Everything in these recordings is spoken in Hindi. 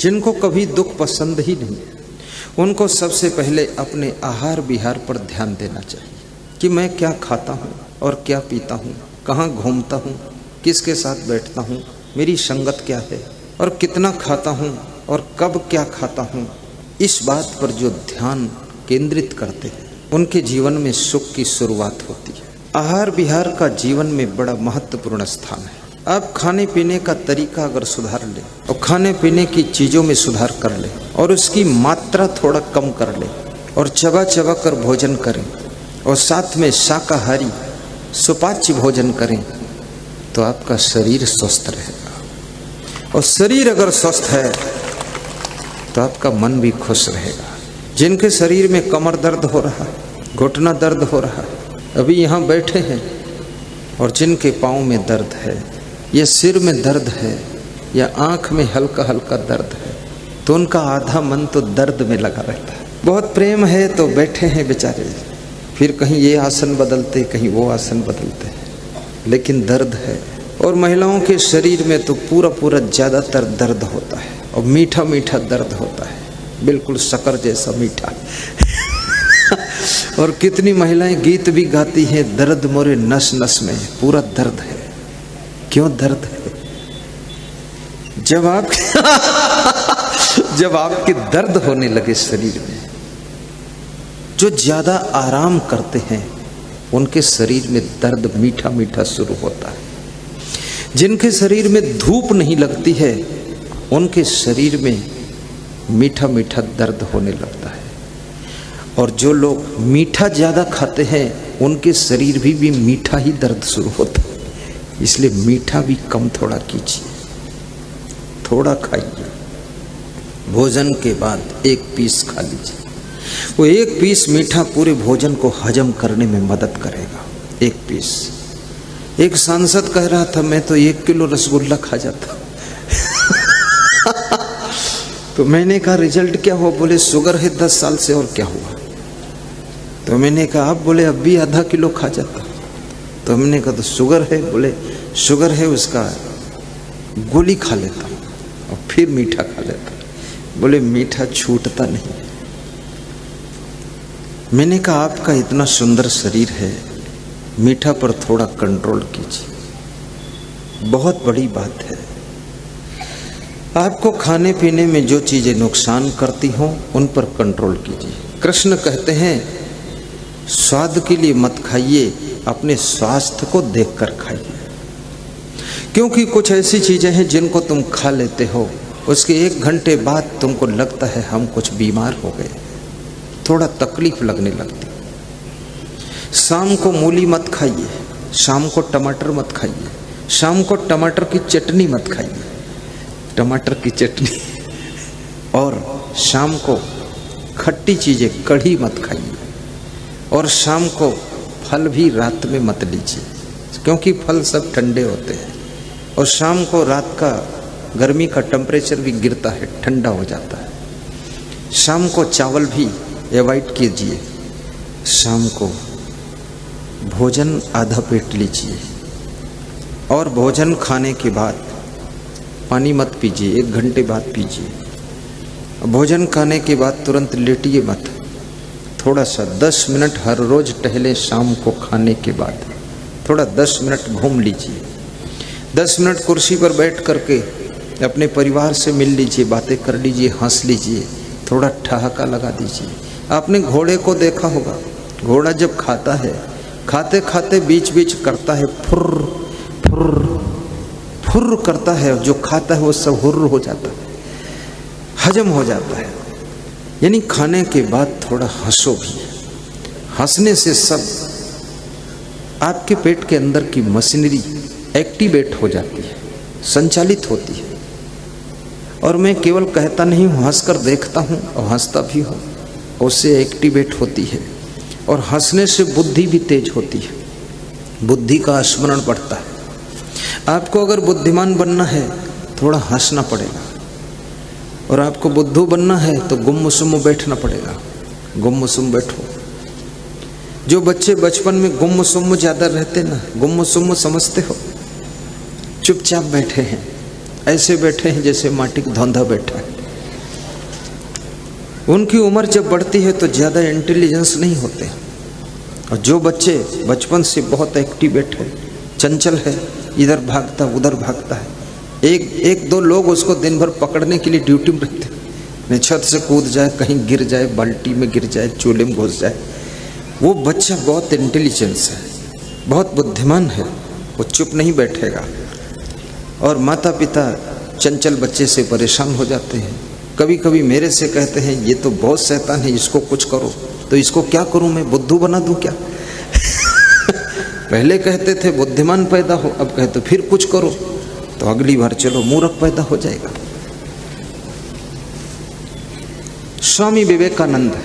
जिनको कभी दुख पसंद ही नहीं, उनको सबसे पहले अपने आहार विहार पर ध्यान देना चाहिए कि मैं क्या खाता हूँ और क्या पीता हूँ, कहाँ घूमता हूँ, किसके साथ बैठता हूँ, मेरी संगत क्या है और कितना खाता हूँ और कब क्या खाता हूँ। इस बात पर जो ध्यान केंद्रित करते हैं उनके जीवन में सुख की शुरुआत होती है। आहार विहार का जीवन में बड़ा महत्वपूर्ण स्थान है। आप खाने पीने का तरीका अगर सुधार ले और खाने पीने की चीज़ों में सुधार कर ले और उसकी मात्रा थोड़ा कम कर ले और चबा चबा कर भोजन करें और साथ में शाकाहारी सुपाच्य भोजन करें तो आपका शरीर स्वस्थ रहेगा। और शरीर अगर स्वस्थ है तो आपका मन भी खुश रहेगा। जिनके शरीर में कमर दर्द हो रहा है, घुटना दर्द हो रहा है, अभी यहाँ बैठे हैं, और जिनके पाँव में दर्द है या सिर में दर्द है या आँख में हल्का हल्का दर्द है, तो उनका आधा मन तो दर्द में लगा रहता है। बहुत प्रेम है तो बैठे हैं बेचारे, फिर कहीं ये आसन बदलते कहीं वो आसन बदलते हैं, लेकिन दर्द है। और महिलाओं के शरीर में तो पूरा पूरा ज़्यादातर दर्द होता है और मीठा मीठा दर्द होता है, बिल्कुल शक्कर जैसा मीठा। और कितनी महिलाएं गीत भी गाती हैं, दर्द मोरे नस नस में, पूरा दर्द है। क्यों दर्द है? जब आपके दर्द होने लगे शरीर में, जो ज्यादा आराम करते हैं उनके शरीर में दर्द मीठा मीठा शुरू होता है। जिनके शरीर में धूप नहीं लगती है उनके शरीर में मीठा मीठा दर्द होने लगता है। और जो लोग मीठा ज़्यादा खाते हैं उनके शरीर भी मीठा ही दर्द शुरू होता है। इसलिए मीठा भी कम थोड़ा कीजिए, थोड़ा खाइए। भोजन के बाद एक पीस खा लीजिए, वो एक पीस मीठा पूरे भोजन को हजम करने में मदद करेगा। एक पीस। एक सांसद कह रहा था मैं तो 1 किलो रसगुल्ला खा जाता। तो मैंने कहा रिजल्ट क्या हुआ? बोले शुगर है 10 साल से, और क्या हुआ? तो मैंने कहा अब? बोले अब भी आधा किलो खा जाता। तो हमने कहा तो शुगर है? बोले शुगर है, उसका गोली खा लेता हूँ और फिर मीठा खा लेता हूँ। बोले मीठा छूटता नहीं। मैंने कहा आपका इतना सुंदर शरीर है, मीठा पर थोड़ा कंट्रोल कीजिए, बहुत बड़ी बात है। आपको खाने पीने में जो चीजें नुकसान करती हों उन पर कंट्रोल कीजिए। कृष्ण कहते हैं स्वाद के लिए मत खाइए, अपने स्वास्थ्य को देखकर खाइए। क्योंकि कुछ ऐसी चीजें हैं जिनको तुम खा लेते हो, उसके 1 घंटे बाद तुमको लगता है हम कुछ बीमार हो गए, थोड़ा तकलीफ लगने लगती। शाम को मूली मत खाइए, शाम को टमाटर मत खाइए, शाम को टमाटर की चटनी मत खाइए, टमाटर की चटनी। और शाम को खट्टी चीजें कढ़ी मत खाइए। और शाम को फल भी रात में मत लीजिए, क्योंकि फल सब ठंडे होते हैं। और शाम को रात का गर्मी का टेम्परेचर भी गिरता है, ठंडा हो जाता है। शाम को चावल भी अवॉइड कीजिए। शाम को भोजन आधा पेट लीजिए। और भोजन खाने के बाद पानी मत पीजिए, 1 घंटे बाद पीजिए। भोजन खाने के बाद तुरंत लेटिए मत, थोड़ा सा 10 मिनट हर रोज टहले। शाम को खाने के बाद थोड़ा 10 मिनट घूम लीजिए। 10 मिनट कुर्सी पर बैठ करके अपने परिवार से मिल लीजिए, बातें कर लीजिए, हंस लीजिए, थोड़ा ठहाका लगा दीजिए। आपने घोड़े को देखा होगा, घोड़ा जब खाता है, खाते खाते बीच बीच करता है फुर्र फुर्र फुर्र करता है, जो खाता है वो सब हुर्र हो जाता है, हजम हो जाता है। यानी खाने के बाद थोड़ा हंसो भी। हंसने से सब आपके पेट के अंदर की मशीनरी एक्टिवेट हो जाती है, संचालित होती है। और मैं केवल कहता नहीं हूँ, हंसकर देखता हूँ और हंसता भी हूँ, उससे एक्टिवेट होती है। और हंसने से बुद्धि भी तेज होती है, बुद्धि का स्मरण बढ़ता है। आपको अगर बुद्धिमान बनना है थोड़ा हंसना पड़ेगा, और आपको बुद्धू बनना है तो गुम्म सुम्म बैठना पड़ेगा। गुम्म सुम्म बैठो। जो बच्चे बचपन में गुम्म सुम्म ज़्यादा रहते ना, गुम्म सुम्म समझते हो, चुपचाप बैठे हैं, ऐसे बैठे हैं जैसे माटी का धौंधा बैठा है, उनकी उम्र जब बढ़ती है तो ज़्यादा इंटेलिजेंस नहीं होते, और जो बच्चे बचपन से बहुत एक्टिवेट है, चंचल है, इधर भागता उधर भागता है, एक दो लोग उसको दिन भर पकड़ने के लिए ड्यूटी में रहते, नहीं छत से कूद जाए, कहीं गिर जाए, बाल्टी में गिर जाए, चूल्हे में घुस जाए। वो बच्चा बहुत इंटेलिजेंस है, बहुत बुद्धिमान है, वो चुप नहीं बैठेगा। और माता पिता चंचल बच्चे से परेशान हो जाते हैं। कभी कभी मेरे से कहते हैं ये तो बहुत शैतान है, इसको कुछ करो। तो इसको क्या करूं मैं, बुद्धू बना दूं क्या? पहले कहते थे बुद्धिमान पैदा हो, अब कहते फिर कुछ करो, तो अगली बार चलो मूर्ख पैदा हो जाएगा। स्वामी विवेकानंद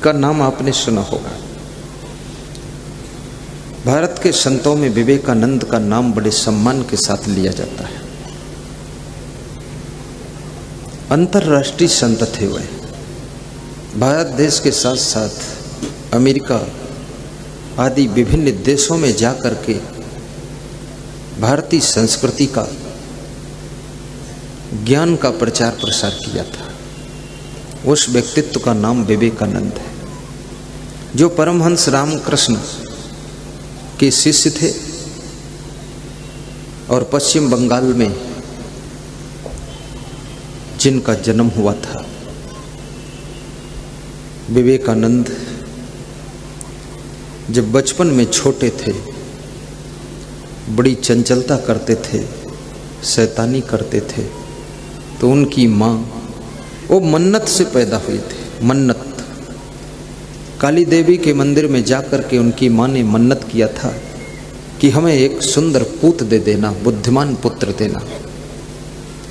का नाम आपने सुना होगा। भारत के संतों में विवेकानंद का नाम बड़े सम्मान के साथ लिया जाता है। अंतर्राष्ट्रीय संत थे वह। भारत देश के साथ साथ अमेरिका आदि विभिन्न देशों में जाकर के भारतीय संस्कृति का, ज्ञान का प्रचार प्रसार किया था। उस व्यक्तित्व का नाम विवेकानंद है, जो परमहंस रामकृष्ण के शिष्य थे और पश्चिम बंगाल में जिनका जन्म हुआ था। विवेकानंद जब बचपन में छोटे थे, बड़ी चंचलता करते थे, शैतानी करते थे, तो उनकी माँ, वो मन्नत से पैदा हुए थे। मन्नत, काली देवी के मंदिर में जाकर के उनकी माँ ने मन्नत किया था कि हमें एक सुंदर पूत दे देना, बुद्धिमान पुत्र देना।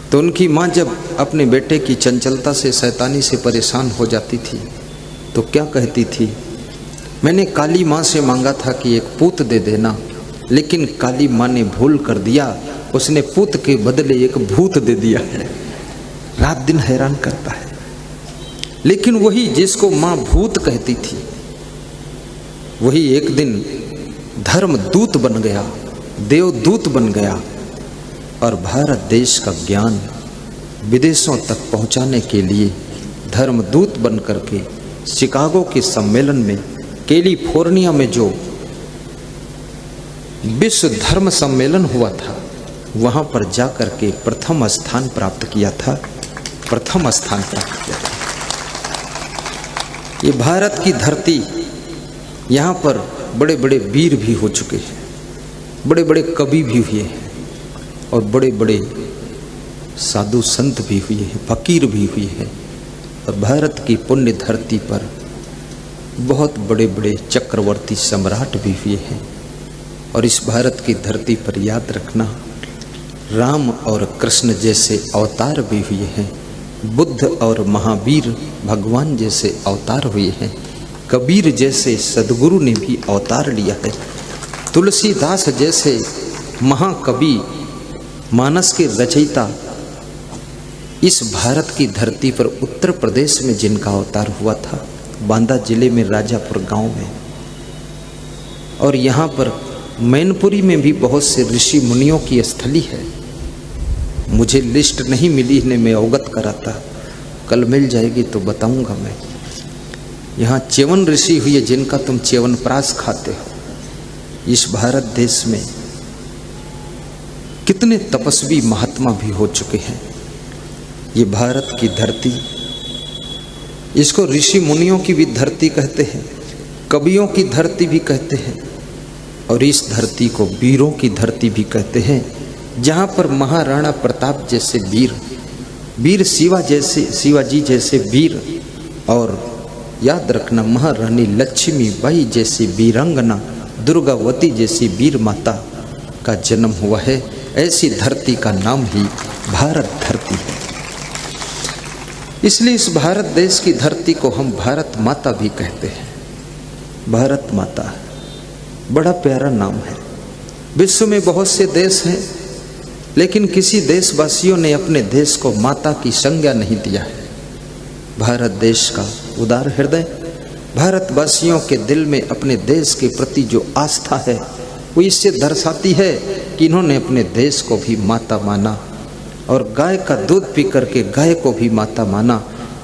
तो उनकी माँ जब अपने बेटे की चंचलता से, शैतानी से परेशान हो जाती थी तो क्या कहती थी, मैंने काली माँ से मांगा था कि एक पूत दे देना, लेकिन काली माँ ने भूल कर दिया, उसने पूत के बदले एक भूत दे दिया है। रात दिन हैरान करता है। लेकिन वही जिसको माँ भूत कहती थी, वही एक दिन धर्मदूत बन गया, देवदूत बन गया, और भारत देश का ज्ञान विदेशों तक पहुंचाने के लिए धर्मदूत बन करके शिकागो के सम्मेलन में, कैलिफोर्निया में जो विश्व धर्म सम्मेलन हुआ था, वहां पर जाकर के प्रथम स्थान प्राप्त किया था। प्रथम स्थान प्राप्त किया था। ये भारत की धरती, यहाँ पर बड़े बड़े वीर भी हो चुके हैं, बड़े बड़े कवि भी हुए हैं, और बड़े बड़े साधु संत भी हुए हैं, फकीर भी हुए हैं। और भारत की पुण्य धरती पर बहुत बड़े बड़े चक्रवर्ती सम्राट भी हुए हैं। और इस भारत की धरती पर याद रखना, राम और कृष्ण जैसे अवतार भी हुए हैं, बुद्ध और महावीर भगवान जैसे अवतार हुए हैं, कबीर जैसे सदगुरु ने भी अवतार लिया है, तुलसीदास जैसे महाकवि, मानस के रचयिता इस भारत की धरती पर उत्तर प्रदेश में जिनका अवतार हुआ था, बांदा जिले में राजापुर गांव में। और यहाँ पर मैनपुरी में भी बहुत से ऋषि मुनियों की स्थली है। मुझे लिस्ट नहीं मिली है, मैं अवगत कराता, कल मिल जाएगी तो बताऊंगा मैं। यहाँ च्यवन ऋषि हुए जिनका तुम च्यवनप्राश खाते हो। इस भारत देश में कितने तपस्वी महात्मा भी हो चुके हैं। ये भारत की धरती, इसको ऋषि मुनियों की भी धरती कहते हैं, कवियों की धरती भी कहते हैं, और इस धरती को वीरों की धरती भी कहते हैं, जहाँ पर महाराणा प्रताप जैसे वीर, वीर शिवाजी जैसे वीर, और याद रखना महारानी लक्ष्मीबाई जैसी वीरांगना, दुर्गावती जैसी वीर माता का जन्म हुआ है। ऐसी धरती का नाम ही भारत धरती है। इसलिए इस भारत देश की धरती को हम भारत माता भी कहते हैं। भारत माता बड़ा प्यारा नाम है। विश्व में बहुत से देश हैं, लेकिन किसी देशवासियों ने अपने देश को माता की संज्ञा नहीं दिया है। भारत देश का उदार हृदय, भारतवासियों के दिल में अपने देश के प्रति जो आस्था है, वो इससे दर्शाती है कि इन्होंने अपने देश को भी माता माना, और गाय का दूध पी करके गाय को भी माता माना।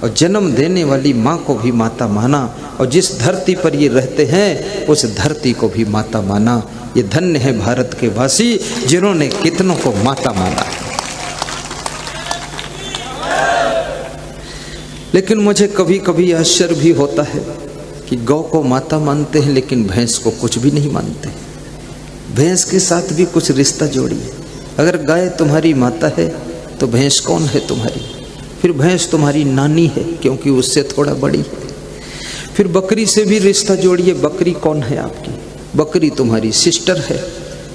और जन्म देने वाली माँ को भी माता माना, और जिस धरती पर ये रहते हैं उस धरती को भी माता माना। ये धन्य है भारत के वासी जिन्होंने कितनों को माता माना। लेकिन मुझे कभी कभी आश्चर्य भी होता है कि गौ को माता मानते हैं लेकिन भैंस को कुछ भी नहीं मानते। भैंस के साथ भी कुछ रिश्ता जोड़िए। अगर गाय तुम्हारी माता है तो भैंस कौन है तुम्हारी? फिर भैंस तुम्हारी नानी है क्योंकि उससे थोड़ा बड़ी है। फिर बकरी से भी रिश्ता जोड़िए। बकरी कौन है आपकी? बकरी तुम्हारी सिस्टर है,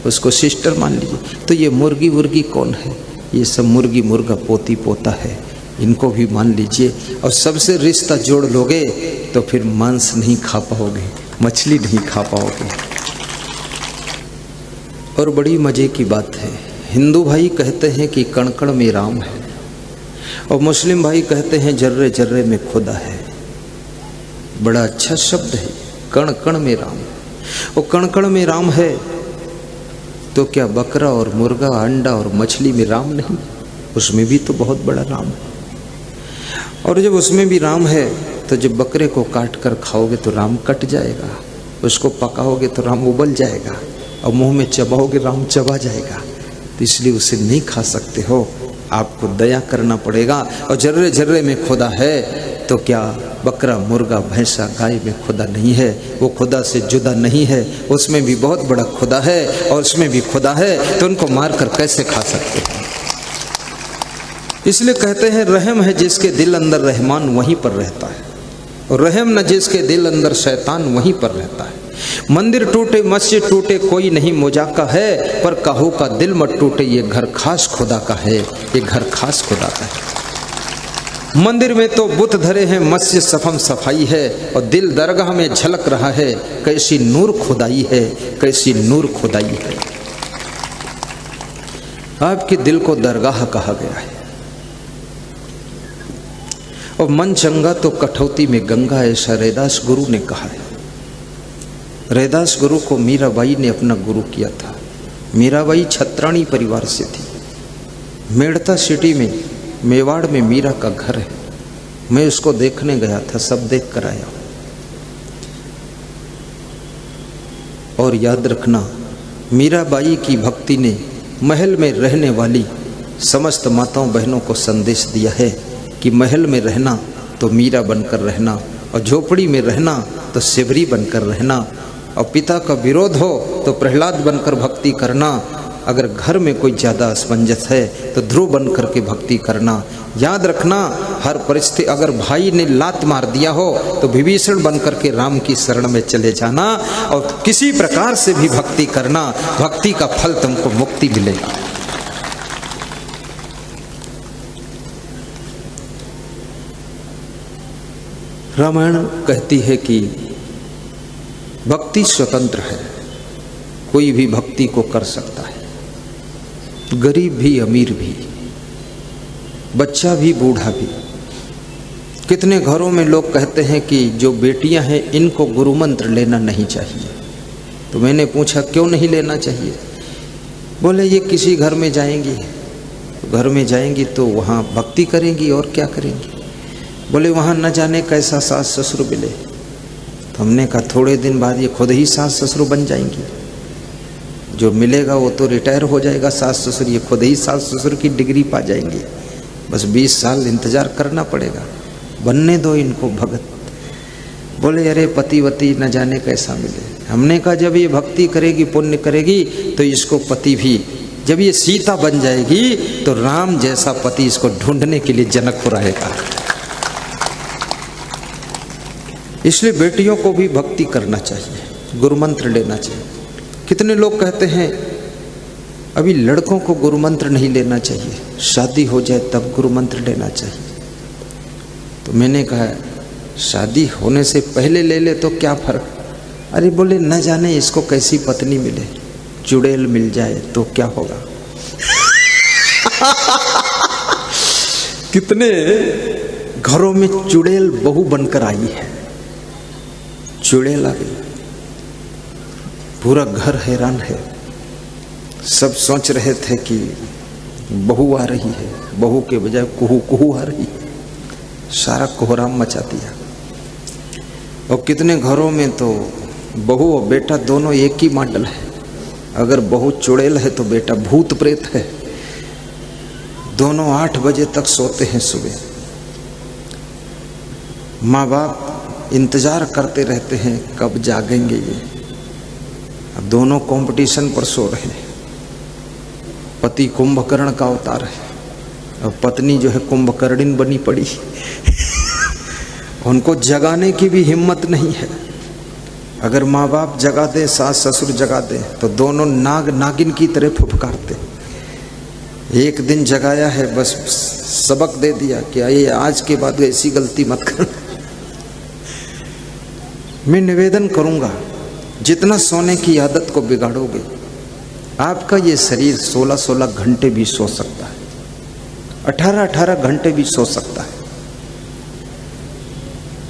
उसको सिस्टर मान लीजिए। तो ये मुर्गी मुर्गी कौन है? ये सब मुर्गी मुर्गा पोती पोता है, इनको भी मान लीजिए। और सबसे रिश्ता जोड़ लोगे तो फिर मांस नहीं खा पाओगे, मछली नहीं खा पाओगे। और बड़ी मजे की बात है, हिंदू भाई कहते हैं कि कण कण में राम है, और मुस्लिम भाई कहते हैं जर्रे जर्रे में खुदा है। बड़ा अच्छा शब्द है, कण कण में राम। और कण कण में राम है तो क्या बकरा और मुर्गा, अंडा और मछली में राम नहीं? उसमें भी तो बहुत बड़ा राम है। और जब उसमें भी राम है तो जब बकरे को काट कर खाओगे तो राम कट जाएगा, उसको पकाओगे तो राम उबल जाएगा, और मुंह में चबाओगे राम चबा जाएगा। तो इसलिए उसे नहीं खा सकते हो, आपको दया करना पड़ेगा। और जर्रे जर्रे में खुदा है तो क्या बकरा मुर्गा भैंसा गाय में खुदा नहीं है? वो खुदा से जुदा नहीं है, उसमें भी बहुत बड़ा खुदा है, और उसमें भी खुदा है तो उनको मार कर कैसे खा सकते हैं? इसलिए कहते हैं रहम है जिसके दिल अंदर रहमान वहीं पर रहता है, और रहम न जिसके दिल अंदर शैतान वहीं पर रहता है। मंदिर टूटे मस्जिद टूटे कोई नहीं मोजाका है, पर काहू का दिल मत टूटे ये घर खास खुदा का है, ये घर खास खुदा का है। मंदिर में तो बुत धरे हैं, मस्जिद सफम सफाई है, और दिल दरगाह में झलक रहा है, कैसी नूर खुदाई है, कैसी नूर खुदाई है। आपके दिल को दरगाह कहा गया है। और मन चंगा तो कठौती में गंगा, ऐसा रैदास गुरु ने कहा है। रैदास गुरु को मीराबाई ने अपना गुरु किया था। मीराबाई छत्राणी परिवार से थी। मेड़ता सिटी में मेवाड़ में मीरा का घर है। मैं उसको देखने गया था, सब देख कर आया। और याद रखना, मीराबाई की भक्ति ने महल में रहने वाली समस्त माताओं बहनों को संदेश दिया है कि महल में रहना तो मीरा बनकर रहना, और झोपड़ी में रहना तो शिवरी बनकर रहना, और पिता का विरोध हो तो प्रहलाद बनकर भक्ति करना। अगर घर में कोई ज़्यादा असमंजस है तो ध्रुव बनकर के भक्ति करना। याद रखना, हर परिस्थिति, अगर भाई ने लात मार दिया हो तो विभीषण बनकर के राम की शरण में चले जाना, और किसी प्रकार से भी भक्ति करना, भक्ति का फल तुमको मुक्ति मिलेगा। रामायण कहती है कि भक्ति स्वतंत्र है, कोई भी भक्ति को कर सकता है, गरीब भी अमीर भी, बच्चा भी बूढ़ा भी। कितने घरों में लोग कहते हैं कि जो बेटियां हैं इनको गुरु मंत्र लेना नहीं चाहिए। तो मैंने पूछा क्यों नहीं लेना चाहिए? बोले ये किसी घर में जाएंगी, घर में जाएंगी तो वहाँ भक्ति करेंगी और क्या करेंगी। बोले वहाँ न जाने कैसा सास ससुर मिले। तो हमने कहा थोड़े दिन बाद ये खुद ही सास ससुर बन जाएंगी। जो मिलेगा वो तो रिटायर हो जाएगा सास ससुर, ये खुद ही सास ससुर की डिग्री पा जाएंगे। बस 20 साल इंतजार करना पड़ेगा, बनने दो इनको भगत। बोले अरे पतिवती न जाने कैसा मिले। हमने कहा जब ये भक्ति करेगी पुण्य करेगी तो इसको पति भी, जब ये सीता बन जाएगी तो राम जैसा पति इसको ढूंढने के लिए जनकपुर आएगा। इसलिए बेटियों को भी भक्ति करना चाहिए, गुरु मंत्र लेना चाहिए। कितने लोग कहते हैं अभी लड़कों को गुरु मंत्र नहीं लेना चाहिए, शादी हो जाए तब गुरु मंत्र लेना चाहिए। तो मैंने कहा शादी होने से पहले ले ले तो क्या फर्क। अरे बोले न जाने इसको कैसी पत्नी मिले, चुड़ैल मिल जाए तो क्या होगा। कितने घरों में चुड़ैल बहू बनकर आई है, चुड़ैल आ गई, पूरा घर हैरान है। सब सोच रहे थे कि बहू आ रही है, बहू के बजाय कुहू कुहू आ रही है। सारा कोहराम मचा दिया। और कितने घरों में तो बहू और बेटा दोनों एक ही मॉडल है। अगर बहू चुड़ैल है तो बेटा भूत प्रेत है। दोनों 8 बजे तक सोते हैं सुबह। माँ बाप इंतजार करते रहते हैं कब जागेंगे ये। अब दोनों कंपटीशन पर सो रहे हैं। पति कुंभकर्ण का अवतार है और पत्नी जो है कुंभकर्णिन बनी पड़ी। उनको जगाने की भी हिम्मत नहीं है। अगर माँ बाप जगा दे, सास ससुर जगा दे तो दोनों नाग नागिन की तरह फुफकारते। एक दिन जगाया है, बस सबक दे दिया कि ये आज के बाद ऐसी गलती मत करना। मैं निवेदन करूंगा, जितना सोने की आदत को बिगाड़ोगे, आपका ये शरीर 16-16 घंटे भी सो सकता है, 18-18 घंटे भी सो सकता है।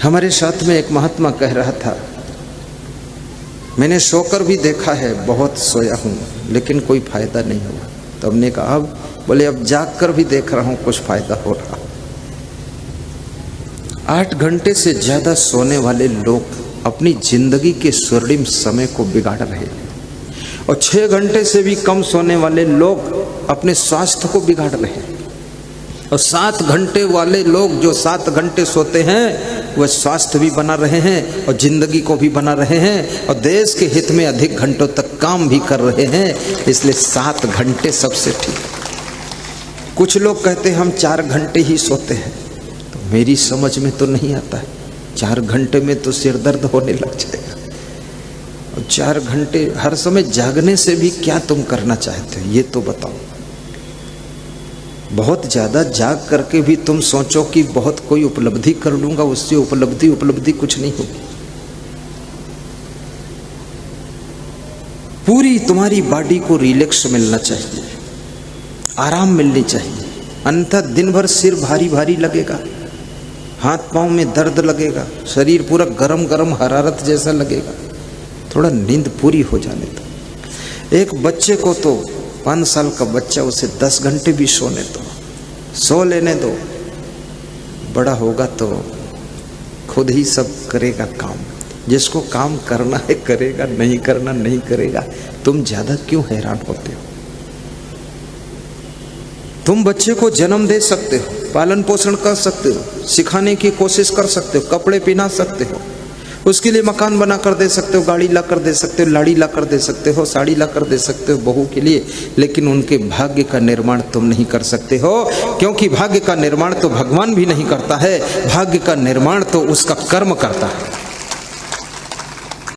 हमारे साथ में एक महात्मा कह रहा था, मैंने सोकर भी देखा है, बहुत सोया हूं लेकिन कोई फायदा नहीं हुआ। तो हमने कहा अब, बोले अब जाग कर भी देख रहा हूं, कुछ फायदा हो रहा। 8 घंटे से ज्यादा सोने वाले लोग अपनी जिंदगी के स्वर्णिम समय को बिगाड़ रहे हैं और 6 घंटे से भी कम सोने वाले लोग अपने स्वास्थ्य को बिगाड़ रहे हैं। और 7 घंटे वाले लोग जो 7 घंटे सोते हैं वह स्वास्थ्य भी बना रहे हैं और जिंदगी को भी बना रहे हैं और देश के हित में अधिक घंटों तक काम भी कर रहे हैं। इसलिए 7 घंटे सबसे ठीक। कुछ लोग कहते हैं हम 4 घंटे ही सोते हैं, तो मेरी समझ में तो नहीं आता है। 4 घंटे में तो सिर दर्द होने लग जाएगा। और 4 घंटे हर समय जागने से भी क्या तुम करना चाहते हो ये तो बताओ। बहुत ज्यादा जाग करके भी तुम सोचो कि बहुत कोई उपलब्धि कर लूंगा, उससे उपलब्धि कुछ नहीं होगी। पूरी तुम्हारी बॉडी को रिलैक्स मिलना चाहिए, आराम मिलनी चाहिए। अन्यथा दिन भर सिर भारी भारी लगेगा, हाथ पांव में दर्द लगेगा, शरीर पूरा गरम गरम हरारत जैसा लगेगा। थोड़ा नींद पूरी हो जाने दो। एक बच्चे को तो 5 साल का बच्चा, उसे 10 घंटे भी सोने दो, सो लेने दो। बड़ा होगा तो खुद ही सब करेगा काम। जिसको काम करना है करेगा, नहीं करना नहीं करेगा। तुम ज्यादा क्यों हैरान होते हो? तुम बच्चे को जन्म दे सकते हो, पालन पोषण कर सकते हो, सिखाने की कोशिश कर सकते हो, कपड़े पहना सकते हो, उसके लिए मकान बना कर दे सकते हो, गाड़ी ला कर दे सकते हो, लाड़ी ला कर दे सकते हो, साड़ी ला कर दे सकते हो बहू के लिए। लेकिन उनके भाग्य का निर्माण तुम नहीं कर सकते हो, क्योंकि भाग्य का निर्माण तो भगवान भी नहीं करता है, भाग्य का निर्माण तो उसका कर्म करता है।